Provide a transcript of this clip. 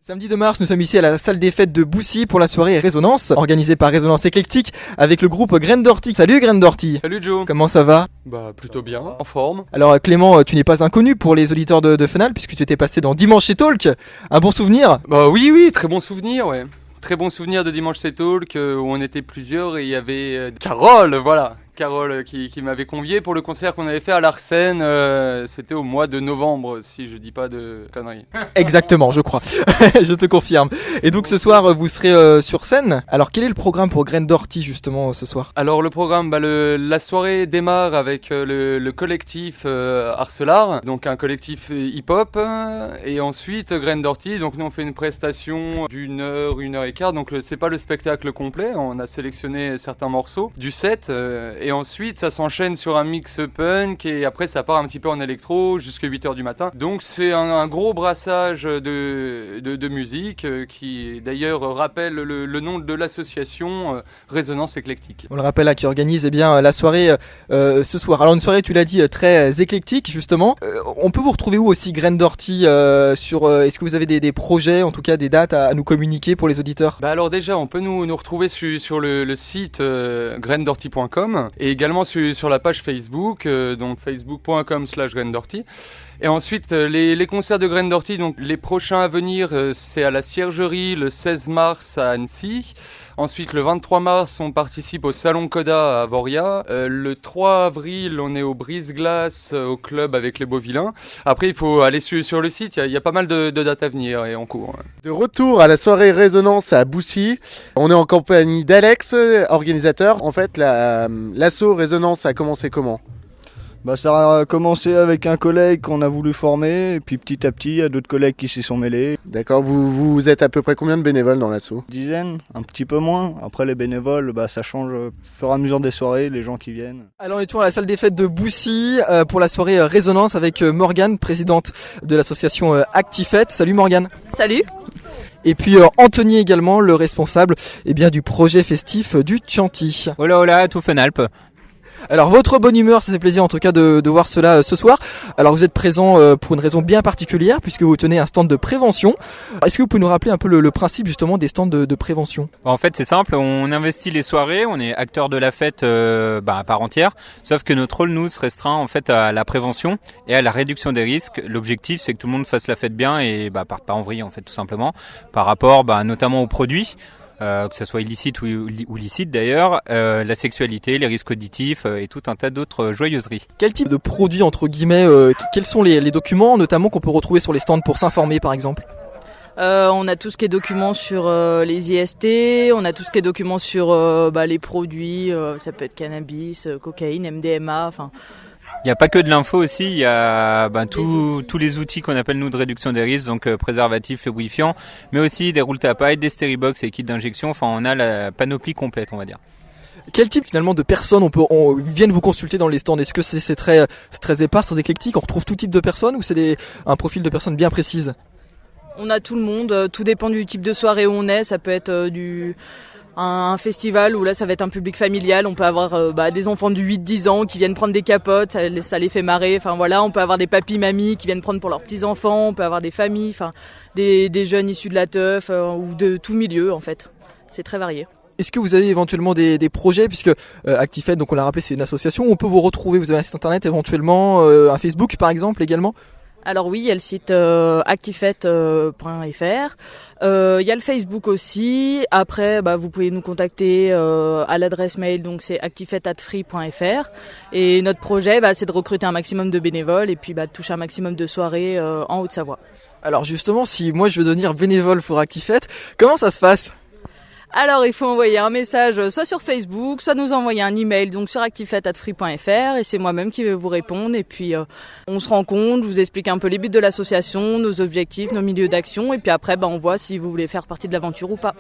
Samedi 2 mars, nous sommes ici à la salle des fêtes de Boussy pour la soirée Résonance, organisée par Résonance Éclectique avec le groupe Graine d'Ortie. Salut Graine d'Ortie. Salut Joe. Comment ça va? Bah plutôt bien, en forme. Alors Clément, tu n'es pas inconnu pour les auditeurs de Fenal puisque tu étais passé dans Dimanche chez Talk. Un bon souvenir? Bah oui, très bon souvenir, ouais. Très bon souvenir de Dimanche chez Talk où on était plusieurs et il y avait Carole, voilà. Carole qui m'avait convié pour le concert qu'on avait fait à l'Arsène, c'était au mois de novembre, si je dis pas de conneries. Exactement, je crois, je te confirme. Et donc ce soir, vous serez sur scène. Alors quel est le programme pour Graine d'Ortie justement ce soir? Alors le programme, la soirée démarre avec le collectif Arcelard, donc un collectif hip-hop, et ensuite Graine d'Ortie, donc nous on fait une prestation d'une heure et quart, donc c'est pas le spectacle complet, on a sélectionné certains morceaux du set, et ensuite ça s'enchaîne sur un mix punk et après ça part un petit peu en électro jusqu'à 8h du matin. Donc c'est un gros brassage de musique qui d'ailleurs rappelle le nom de l'association Résonance Éclectique. On le rappelle, qui organise la soirée ce soir. Alors une soirée, tu l'as dit, très éclectique justement. On peut vous retrouver où aussi Graine d'Ortie est-ce que vous avez des projets, en tout cas des dates à nous communiquer pour les auditeurs? Bah alors déjà on peut nous retrouver sur le site grainedortie.com et également sur la page Facebook, donc facebook.com/Graine d'Ortie. Et ensuite, les concerts de Graine d'Ortie, donc les prochains à venir, c'est à la Ciergerie le 16 mars à Annecy. Ensuite, le 23 mars, on participe au Salon Coda à Voria. Le 3 avril, on est au Brise-Glace, au club avec les Beaux Vilains. Après, il faut aller sur le site, il y a pas mal de dates à venir et en cours. De retour à la soirée Résonance à Boussy. On est en compagnie d'Alex, organisateur. En fait, l'assaut Résonance a commencé comment ? Ça a commencé avec un collègue qu'on a voulu former, et puis petit à petit, il y a d'autres collègues qui s'y sont mêlés. D'accord, vous êtes à peu près combien de bénévoles dans l'assaut ? Une dizaine, un petit peu moins. Après les bénévoles, ça change au fur et à mesure des soirées, les gens qui viennent. Alors on est toujours à la salle des fêtes de Boussy pour la soirée Résonance avec Morgane, présidente de l'association Actifête. Salut Morgane. Salut. Et puis Anthony également, le responsable du projet festif du Chianti. Hola, tout Fenalp. Alors votre bonne humeur, ça fait plaisir en tout cas de voir cela ce soir. Alors vous êtes présent pour une raison bien particulière puisque vous tenez un stand de prévention. Est-ce que vous pouvez nous rappeler un peu le principe justement des stands de prévention ? En fait c'est simple, on investit les soirées, on est acteur de la fête à part entière, sauf que notre rôle nous se restreint en fait à la prévention et à la réduction des risques. L'objectif c'est que tout le monde fasse la fête bien et parte pas en vrille en fait tout simplement par rapport notamment aux produits. Que ce soit illicite ou licite d'ailleurs, la sexualité, les risques auditifs et tout un tas d'autres joyeuseries. Quel type de produits entre guillemets, quels sont les documents notamment qu'on peut retrouver sur les stands pour s'informer par exemple ? On a tout ce qui est documents sur les IST, on a tout ce qui est documents sur les produits, ça peut être cannabis, cocaïne, MDMA, enfin... Il n'y a pas que de l'info aussi, il y a tous les outils qu'on appelle nous de réduction des risques, donc préservatifs, lubrifiants, mais aussi des rouleaux à paille, des stéribox et kits d'injection, enfin on a la panoplie complète on va dire. Quel type finalement de personnes viennent vous consulter dans les stands ? Est-ce que c'est très épars, très éclectique, on retrouve tout type de personnes ou c'est un profil de personnes bien précises ? On a tout le monde, tout dépend du type de soirée où on est, ça peut être un festival où là ça va être un public familial, on peut avoir des enfants de 8-10 ans qui viennent prendre des capotes, ça les fait marrer, enfin voilà, on peut avoir des papis mamies qui viennent prendre pour leurs petits enfants, on peut avoir des familles, enfin des jeunes issus de la teuf ou de tout milieu en fait. C'est très varié. Est-ce que vous avez éventuellement des projets puisque Actifête, donc on l'a rappelé, c'est une association, on peut vous retrouver, vous avez un site internet éventuellement, un Facebook par exemple également ? Alors oui, il y a le site actifête.fr, il y a le Facebook aussi. Après, vous pouvez nous contacter à l'adresse mail, donc c'est actifette@free.fr. Et notre projet, c'est de recruter un maximum de bénévoles et puis de toucher un maximum de soirées en Haute-Savoie. Alors justement, si moi je veux devenir bénévole pour Actifête, comment ça se passe ? Alors il faut envoyer un message soit sur Facebook, soit nous envoyer un email donc sur actifette@free.fr et c'est moi-même qui vais vous répondre et puis on se rencontre, je vous explique un peu les buts de l'association, nos objectifs, nos milieux d'action et puis après on voit si vous voulez faire partie de l'aventure ou pas.